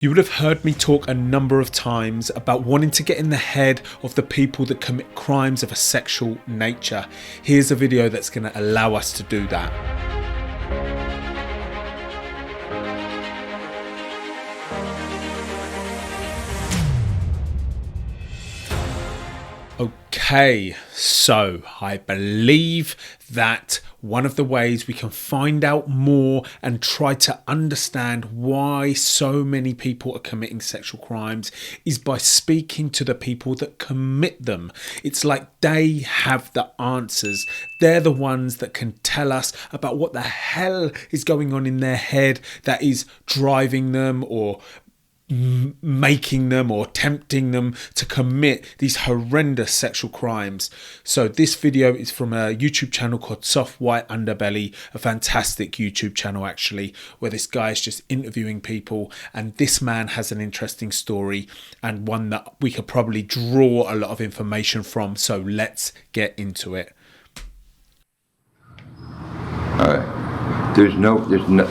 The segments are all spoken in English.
You would have heard me talk a number of times about wanting to get in the head of the people that commit crimes of a sexual nature. Here's a video that's going to allow us to do that. Okay, so I believe that one of the ways we can find out more and try to understand why so many people are committing sexual crimes is by speaking to the people that commit them. It's like they have the answers. They're the ones that can tell us about what the hell is going on in their head that is driving them or making them or tempting them to commit these horrendous sexual crimes. So this video is from a YouTube channel called Soft White Underbelly, a fantastic YouTube channel actually, where this guy is just interviewing people, and this man has an interesting story and one that we could probably draw a lot of information from. So let's get into it. There's no,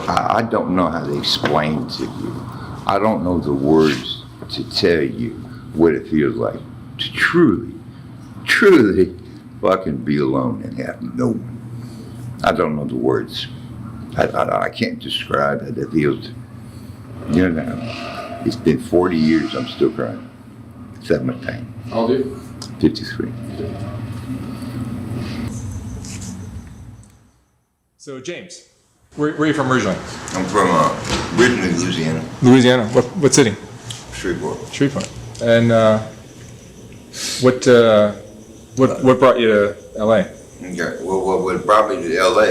I don't know how to explain to you. I don't know the words to tell you what it feels like to truly fucking be alone and have no one. I don't know the words. I can't describe it. It feels, you know, it's been 40 years, I'm still crying. It's that much pain. How old are you? 53. So James, where are you from originally? I'm from originally Louisiana. Louisiana. What city? Shreveport. Shreveport. And what brought you to LA? Okay. Well, what brought me to LA,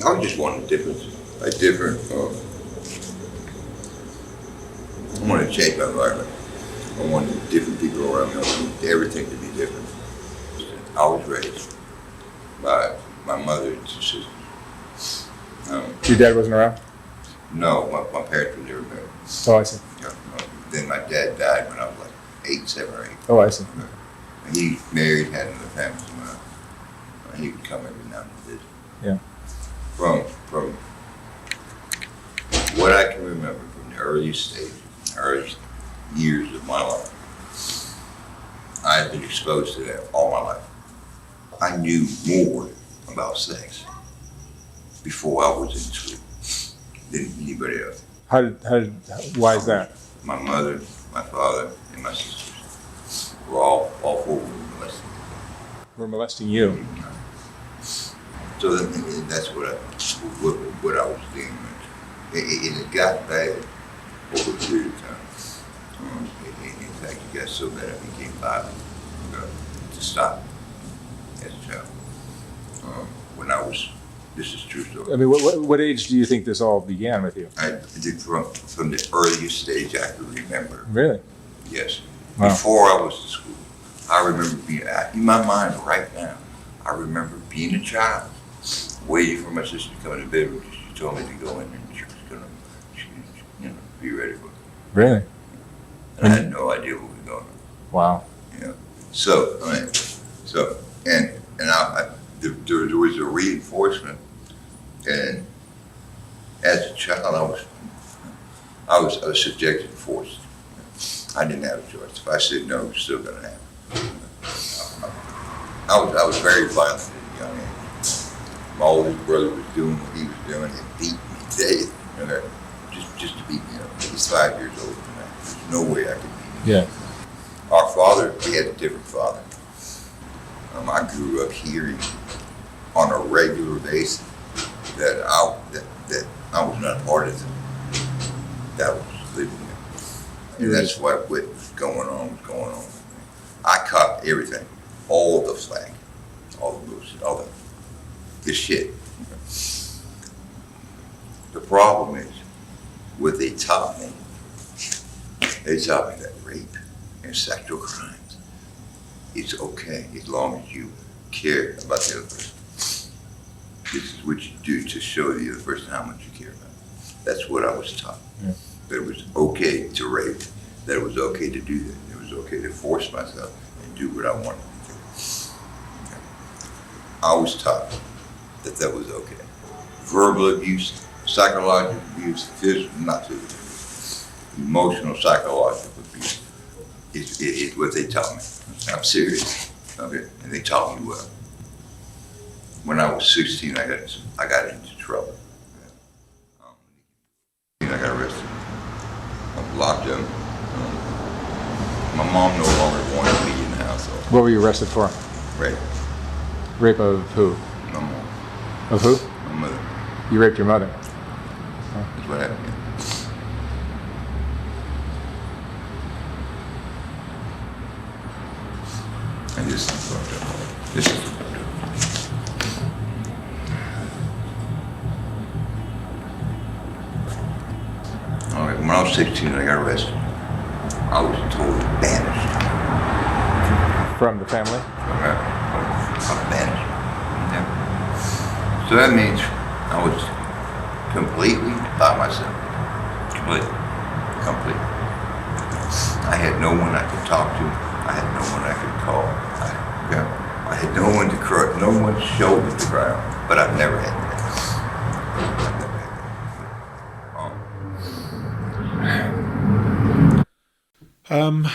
I just wanted a different, I wanted to change my environment. I wanted different people around me. I wanted everything to be different. I was raised by my mother and sister. Your dad wasn't around? No, my parents were never married. Oh, I see. Then my dad died when I was like 8, 7, or 8. Oh, I see. He married, had another family. So he would come every now and then. Yeah. From what I can remember from the earliest stages, earliest years of my life, I have been exposed to that all my life. I knew more about sex before I was in school than anybody else. Why is that? My mother, my father, and my sisters were all four were molested. We're molesting you. So that's what I was dealing with. And it got bad over a period of time. In fact, it got so bad I became violent to stop as a child. When I was, this is true story. I mean, what age do you think this all began with you? I did from the earliest stage I could remember. Really? Yes. Wow. Before I was in school, I remember being, in my mind right now, I remember being a child, waiting for my sister to come in the bedroom. She told me to go in and she was going to, be ready for it. Really? And I had no idea what was going on. Wow. So, there was a reinforcement, and as a child, I was subjected to force. I didn't have a choice. If I said no, it was still going to happen. I was very violent at a young age. My oldest brother was doing what he was doing and beat me to death, just to beat me up. He's 5 years older than that. There's no way I could beat him. Yeah. Our father, we had a different father. I grew up hearing on a regular basis that I was not part of it. That was living there. And that's what was going on. I caught everything, all the flack, all the bullshit, all the shit. The problem is, what they taught me that rape and sexual crimes, it's okay as long as you care about the other person. This is what you do to show the other person how much you care about them. That's what I was taught. Yeah. That it was okay to rape, that it was okay to do that, it was okay to force myself and do what I wanted to do. Okay. I was taught that was okay. Verbal abuse, psychological abuse, physical, not physical abuse. emotional, psychological abuse is what they taught me. I'm serious. Okay, and they taught me well. When I was 16, I got into trouble. I got arrested. I was locked up. My mom no longer wanted me in the household. What were you arrested for? Rape. Rape of who? My mom. Of who? My mother. You raped your mother. That's what happened. And this is fucked up. This is fucked up. All right, when I was 16, I got arrested. I was totally banished. From the family? Okay? I'm banished. Yeah. So that means I was completely by myself. Completely. I had no one I could talk to. I had no one I could call. I had no one to cry, no one's shoulder to cry on. But I've never had that. I've never had that.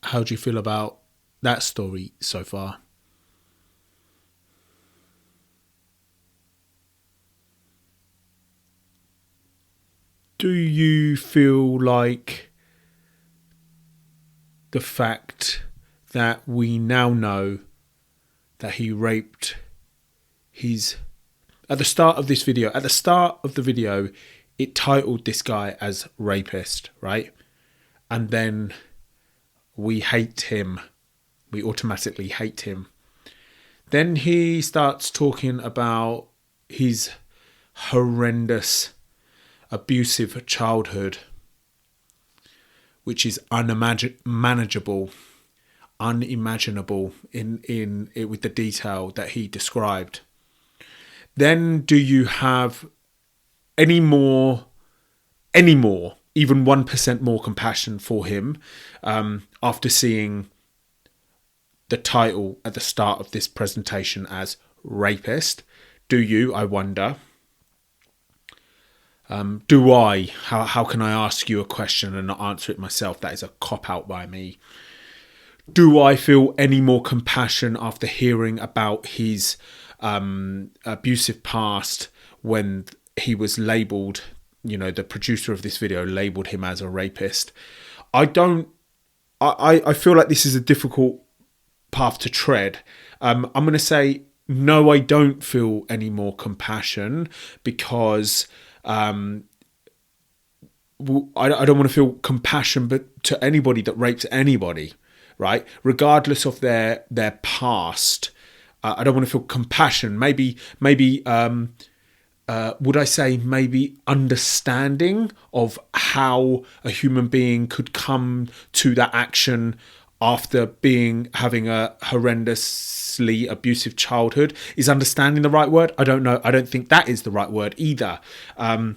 How do you feel about that story so far? Do you feel like the fact that we now know that he raped his... At the start of the video, it titled this guy as rapist, right? And then we hate him. We automatically hate him. Then he starts talking about his horrendous, abusive childhood, which is unimaginable in with the detail that he described. Then do you have any more, even 1% more compassion for him after seeing the title at the start of this presentation as rapist? Do you, I wonder? Do I? How can I ask you a question and not answer it myself? That is a cop-out by me. Do I feel any more compassion after hearing about his abusive past when he was labelled, the producer of this video labelled him as a rapist? I don't. I feel like this is a difficult path to tread. I'm going to say no, I don't feel any more compassion because I don't want to feel compassion but to anybody that rapes anybody, right? Regardless of their past. I don't want to feel compassion. Maybe would I say maybe understanding of how a human being could come to that action after having a horrendously abusive childhood? Is understanding the right word? I don't know. I don't think that is the right word either. I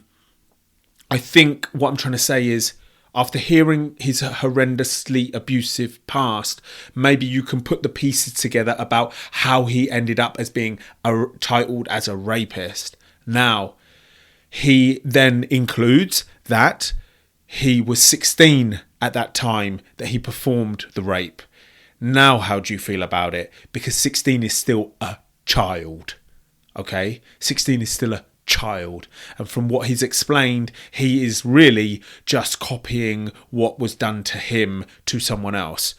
think what I'm trying to say is, after hearing his horrendously abusive past, maybe you can put the pieces together about how he ended up as being titled as a rapist. Now, he then includes that he was 16 at that time that he performed the rape. Now, how do you feel about it? Because 16 is still a child, okay? 16 is still a child. And from what he's explained, he is really just copying what was done to him to someone else.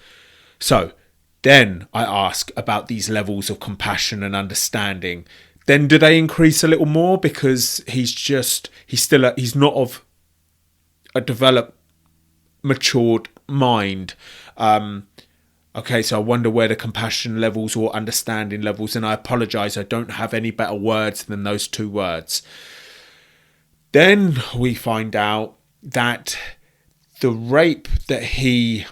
So then I ask about these levels of compassion and understanding. Then do they increase a little more because he's not of a developed, matured mind? Okay, so I wonder where the compassion levels or understanding levels, and I apologise, I don't have any better words than those two words. Then we find out that the rape that he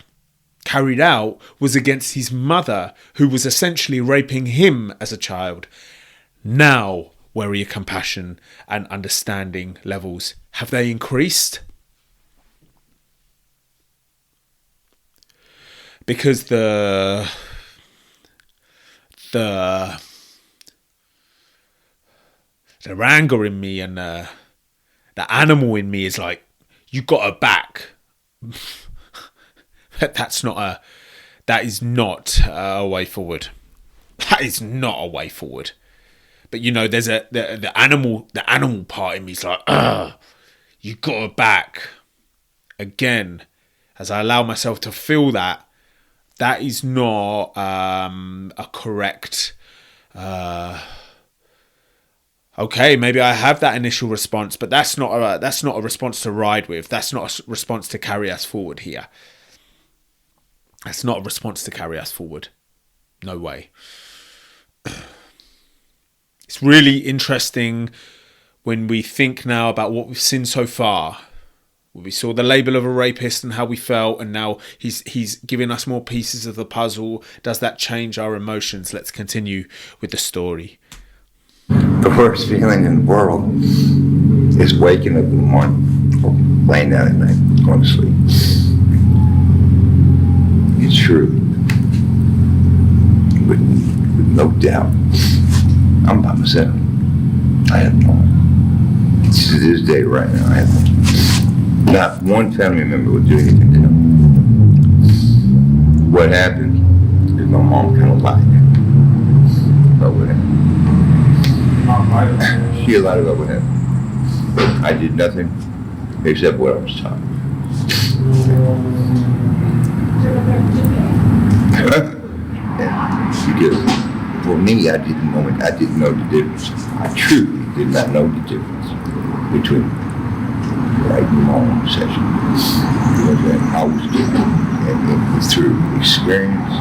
carried out was against his mother, who was essentially raping him as a child. Now, where are your compassion and understanding levels? Have they increased? Because the the anger in me and the animal in me is like, you got her back. That is not a way forward. That is not a way forward. But there's the animal part in me is like, you got her back. Again, as I allow myself to feel that is not a correct. Okay, maybe I have that initial response, but that's not a response to ride with. That's not a response to carry us forward here. That's not a response to carry us forward. No way. It's really interesting when we think now about what we've seen so far. We saw the label of a rapist and how we felt, and now he's giving us more pieces of the puzzle. Does that change our emotions? Let's continue with the story. The worst feeling in the world is waking up in the morning or laying down at night, going to sleep. It's true. With no doubt, I'm by myself. I have no one. To this day right now, I have no one. Not one family member would do anything to him. What happened is my mom kind of lied about what happened. She lied about what happened. I did nothing except what I was taught. Because for me, I didn't know the difference. I truly did not know the difference between right and wrong session. I was different, and it was through experience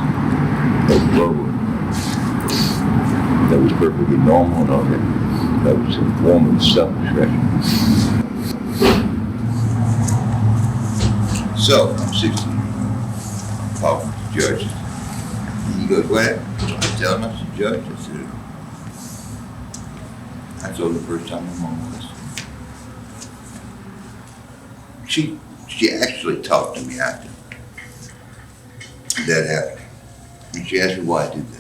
that was perfectly normal and all that. That was a form of self-expression. So I'm 16. I'm talking to the judge. He goes, "What happened?" I tell him, I said, "Judge," I told him the first time my mom was. She actually talked to me after that happened. And she asked me why I did that.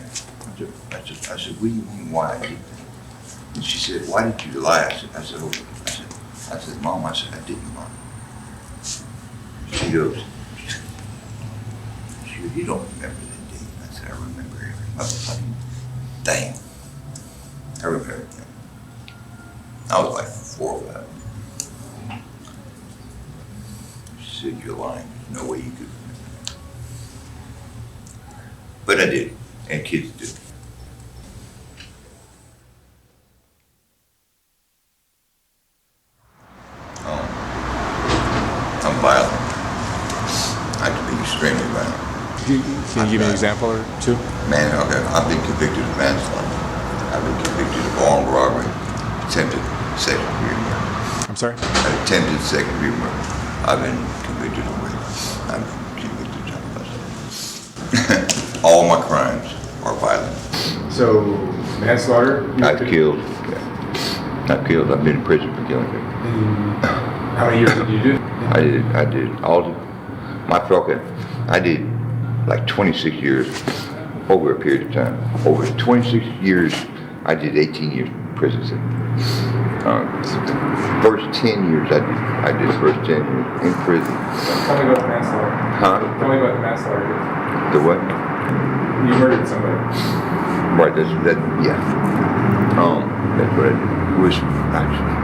I said, "What do you mean why I did that?" And she said, "Why did you lie?" I said, "Mom," I didn't lie. She goes, "You don't remember that day?" I said, "I remember every motherfucking thing. I remember everything." I was like 4 or 5. She said, "You're lying. There's no way you could remember that." But I did, and kids do. I'm violent. I can be extremely violent. Can you give me an example or two? Man, okay, I've been convicted of manslaughter. I've been convicted of armed robbery, attempted second-degree murder. I'm sorry? Attempted second-degree murder. I've been convicted of rape. I've been convicted of child molestation. All my crimes are violent. So, manslaughter? I've killed. I've been in prison for killing people. How many years did you do? I did all the, I did like 26 years over a period of time. Over 26 years, I did 18 years prison sentence. First 10 years, I did the first 10 years in prison. Tell me about the manslaughter. Huh? Tell me about the manslaughter. The what? You murdered somebody. Right, yeah. That's what I did. It was actually.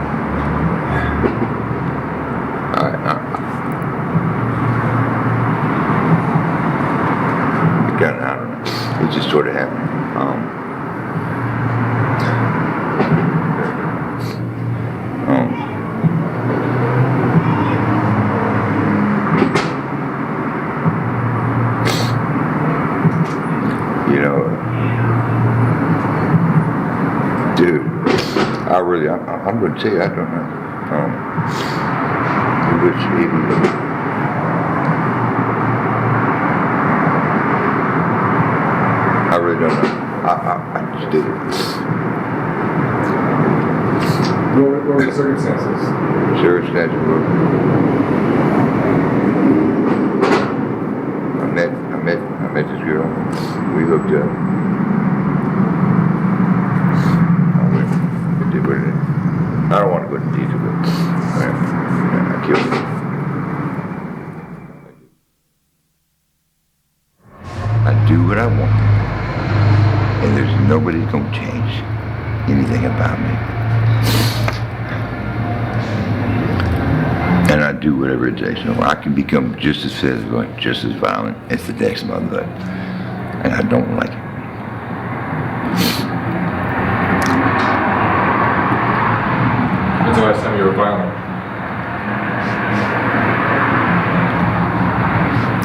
I don't know. It just sort of happened. Dude, I'm going to tell you, I don't know. It was I really don't know. I just did it. What were the circumstances? Circumstances were, I met this girl. We hooked up. I did what it is. I don't want to go into detail, but I killed him. I do what I want, and there's nobody gonna change anything about me. And I do whatever it takes. You know, I can become just as physical, just as violent as the next mother, and I don't like it. When's the last time you were violent?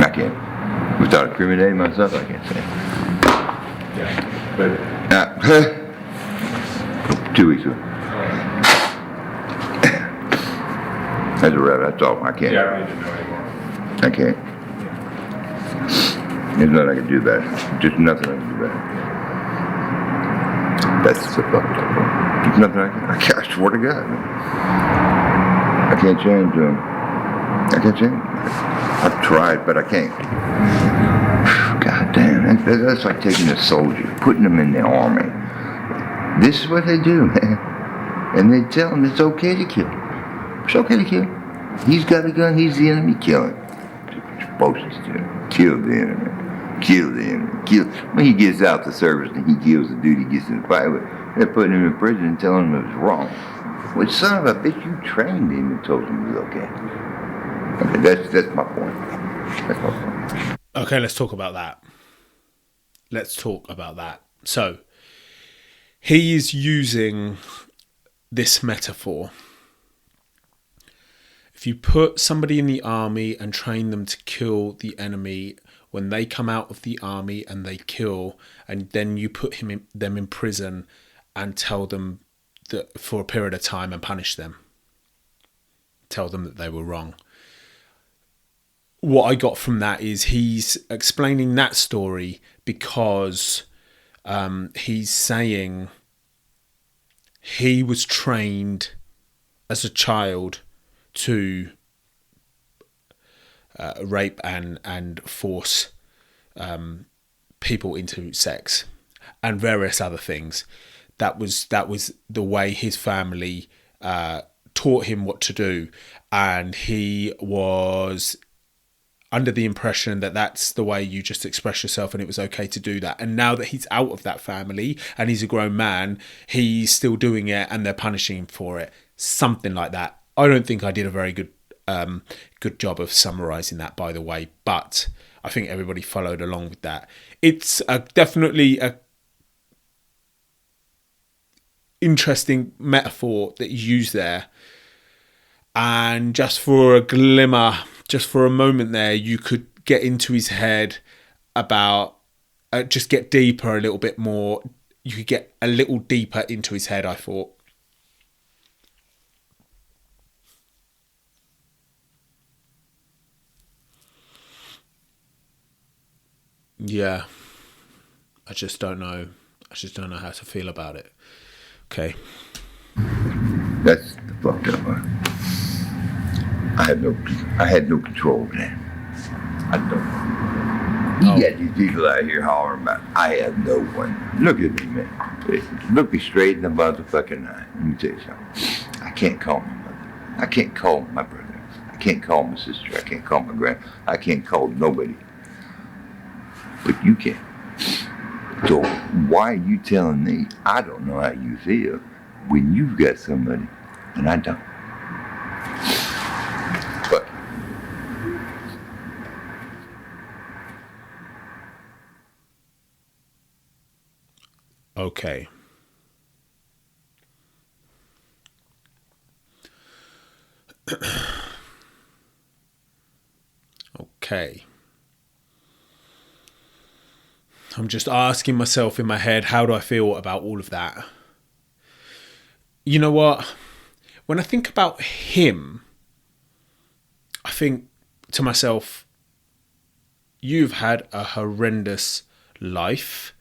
I can't. Without incriminating myself, I can't say. Yeah, but 2 weeks ago. That's a wrap. That's all. I can't. yeah, I don't need to know anymore. I can't. There's nothing I can do about it. Just nothing I can do about it. That's the fucked up part. There's nothing I can't. I swear to God. I can't change them. I can't change. I've tried, but I can't. God damn. That's like taking a soldier, putting them in the army. This is what they do, man. And they tell him it's okay to kill. It's okay to kill. He's got a gun, he's the enemy, kill him. You're supposed to do. Kill the enemy. Kill the enemy. Kill. When he gets out the service and he kills the dude he gets in the fight with, they're putting him in prison and telling him it was wrong. Well, son of a bitch, you trained him and told him it was okay. Okay, that's my point. That's my point. Okay, let's talk about that. So, he is using this metaphor. If you put somebody in the army and train them to kill the enemy, when they come out of the army and they kill, and then you put them in prison and tell them that for a period of time and punish them, tell them that they were wrong. What I got from that is he's explaining that story because he's saying he was trained as a child to rape and force people into sex and various other things. That was the way his family taught him what to do, and he was under the impression that that's the way you just express yourself and it was okay to do that. And now that he's out of that family and he's a grown man, he's still doing it and they're punishing him for it. Something like that. I don't think I did a very good job of summarising that, by the way, but I think everybody followed along with that. It's definitely a interesting metaphor that you use there. And just for a glimmer, just for a moment there, you could get into his head about, just get deeper a little bit more. You could get a little deeper into his head, I thought. Yeah. I just don't know how to feel about it. Okay. That's the fucked up part. I had no control of that. I don't. You got these people out here hollering about, I have no one. Look at me, man. Look me straight in the motherfucking eye. Let me tell you something. I can't call my mother. I can't call my brother. I can't call my sister. I can't call my grand. I can't call nobody. But you can. So why are you telling me I don't know how you feel when you've got somebody and I don't? But okay. Okay. I'm just asking myself in my head, how do I feel about all of that? You know what? When I think about him, I think to myself, you've had a horrendous life.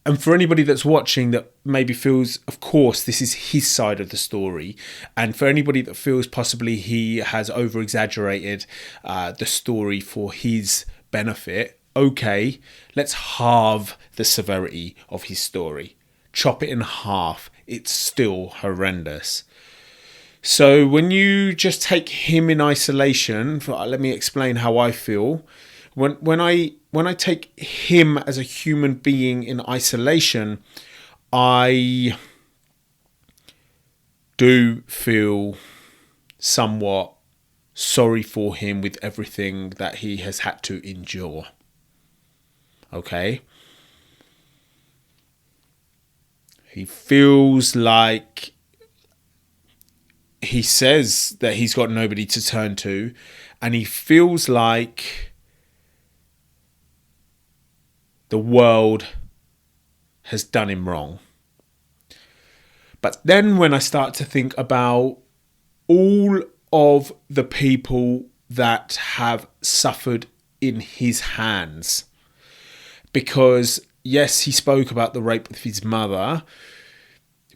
And for anybody that's watching that maybe feels, of course, this is his side of the story. And for anybody that feels possibly he has over-exaggerated the story for his benefit, okay, let's halve the severity of his story. Chop it in half it's still horrendous. So when you just take him in isolation, let me explain how I feel. When I take him as a human being in isolation, I do feel somewhat sorry for him with everything that he has had to endure. Okay? He feels like he says that he's got nobody to turn to, and he feels like the world has done him wrong. But then when I start to think about all of the people that have suffered in his hands, because yes, he spoke about the rape of his mother,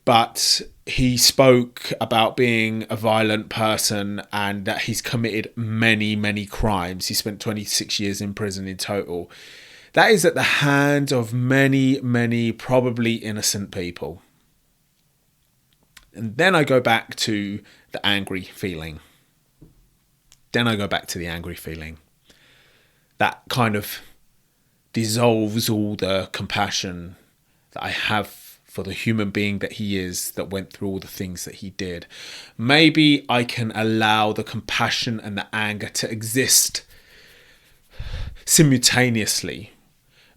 but he spoke about being a violent person and that he's committed many, many crimes. He spent 26 years in prison in total. That is at the hands of many, many probably innocent people. And then I go back to the angry feeling. That kind of dissolves all the compassion that I have for the human being that he is, that went through all the things that he did. Maybe I can allow the compassion and the anger to exist simultaneously.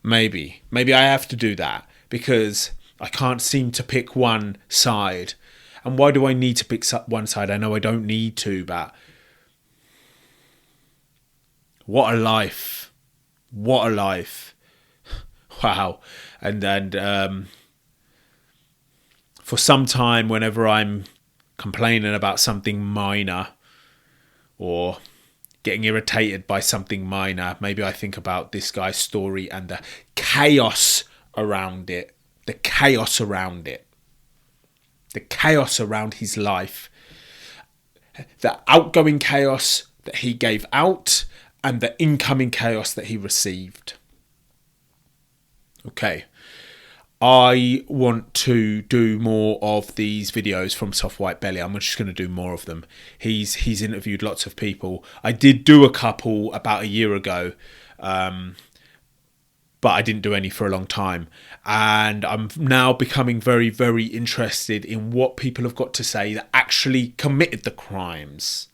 Maybe I have to do that because I can't seem to pick one side. And why do I need to pick one side? I know I don't need to, but what a life. What a life. Wow. And for some time, whenever I'm complaining about something minor or getting irritated by something minor, maybe I think about this guy's story and the chaos around it. The chaos around his life. The outgoing chaos that he gave out and the incoming chaos that he received. Okay. I want to do more of these videos from Soft White Belly. I'm just going to do more of them. He's interviewed lots of people. I did do a couple about a year ago, but I didn't do any for a long time. And I'm now becoming very, very interested in what people have got to say that actually committed the crimes.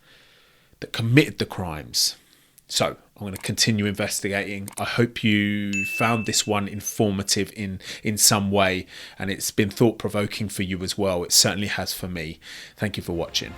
So I'm going to continue investigating. I hope you found this one informative in some way, and it's been thought-provoking for you as well. It certainly has for me. Thank you for watching.